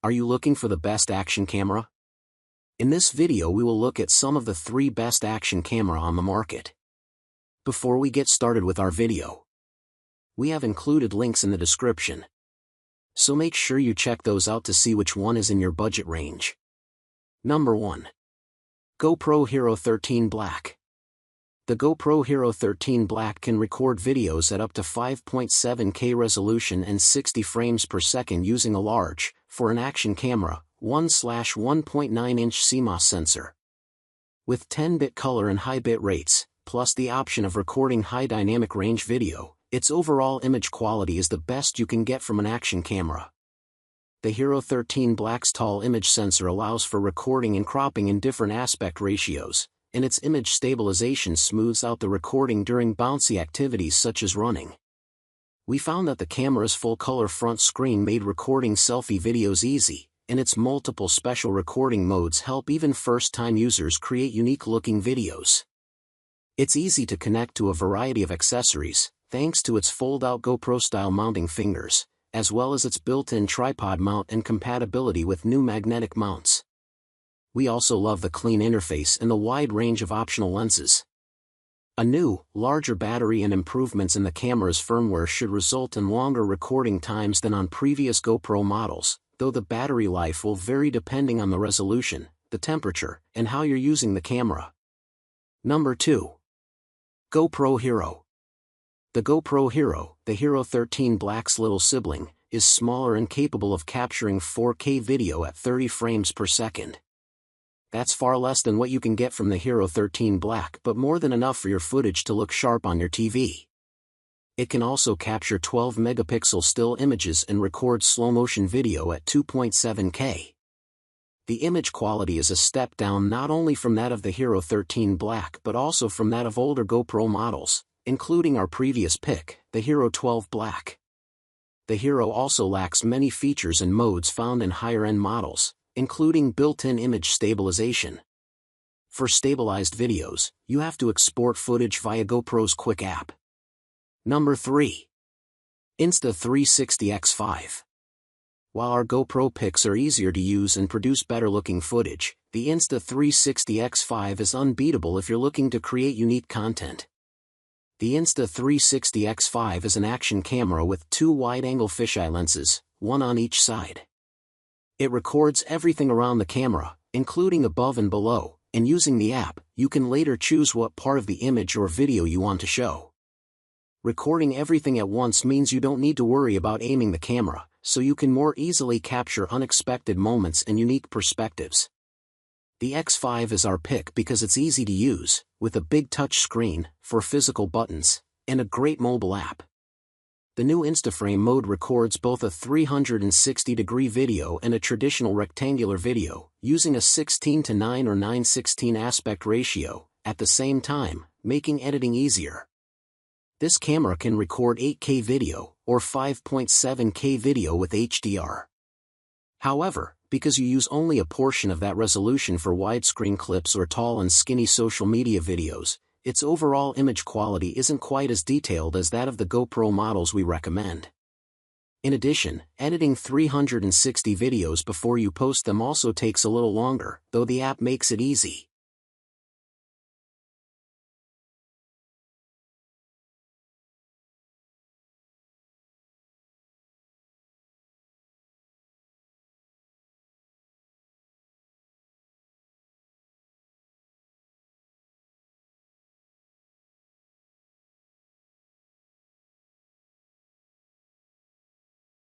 Are you looking for the best action camera? In this video we will look at some of the 3 best action camera on the market. Before we get started with our video, we have included links in the description, so make sure you check those out to see which one is in your budget range. Number 1. GoPro Hero 13 Black. The GoPro Hero 13 Black can record videos at up to 5.7K resolution and 60 frames per second using a large, for an action camera, 1/1.9-inch CMOS sensor. With 10-bit color and high bit rates, plus the option of recording high dynamic range video, its overall image quality is the best you can get from an action camera. The Hero 13 Black's tall image sensor allows for recording and cropping in different aspect ratios, and its image stabilization smooths out the recording during bouncy activities such as running. We found that the camera's full-color front screen made recording selfie videos easy, and its multiple special recording modes help even first-time users create unique-looking videos. It's easy to connect to a variety of accessories, thanks to its fold-out GoPro-style mounting fingers, as well as its built-in tripod mount and compatibility with new magnetic mounts. We also love the clean interface and the wide range of optional lenses. A new, larger battery and improvements in the camera's firmware should result in longer recording times than on previous GoPro models, though the battery life will vary depending on the resolution, the temperature, and how you're using the camera. Number 2. GoPro Hero. The GoPro Hero, the Hero 13 Black's little sibling, is smaller and capable of capturing 4K video at 30 frames per second. That's far less than what you can get from the Hero 13 Black, but more than enough for your footage to look sharp on your TV. It can also capture 12-megapixel still images and record slow-motion video at 2.7K. The image quality is a step down not only from that of the Hero 13 Black but also from that of older GoPro models, including our previous pick, the Hero 12 Black. The Hero also lacks many features and modes found in higher-end models, including built-in image stabilization. For stabilized videos, you have to export footage via GoPro's Quick app. Number 3. Insta360 X5. While our GoPro pics are easier to use and produce better-looking footage, the Insta360 X5 is unbeatable if you're looking to create unique content. The Insta360 X5 is an action camera with 2 wide-angle fisheye lenses, one on each side. It records everything around the camera, including above and below, and using the app, you can later choose what part of the image or video you want to show. Recording everything at once means you don't need to worry about aiming the camera, so you can more easily capture unexpected moments and unique perspectives. The X5 is our pick because it's easy to use, with a big touch screen, for physical buttons, and a great mobile app. The new Instaframe mode records both a 360-degree video and a traditional rectangular video, using a 16:9 or 9:16 aspect ratio, at the same time, making editing easier. This camera can record 8K video, or 5.7K video with HDR. However, because you use only a portion of that resolution for widescreen clips or tall and skinny social media videos, its overall image quality isn't quite as detailed as that of the GoPro models we recommend. In addition, editing 360 videos before you post them also takes a little longer, though the app makes it easy.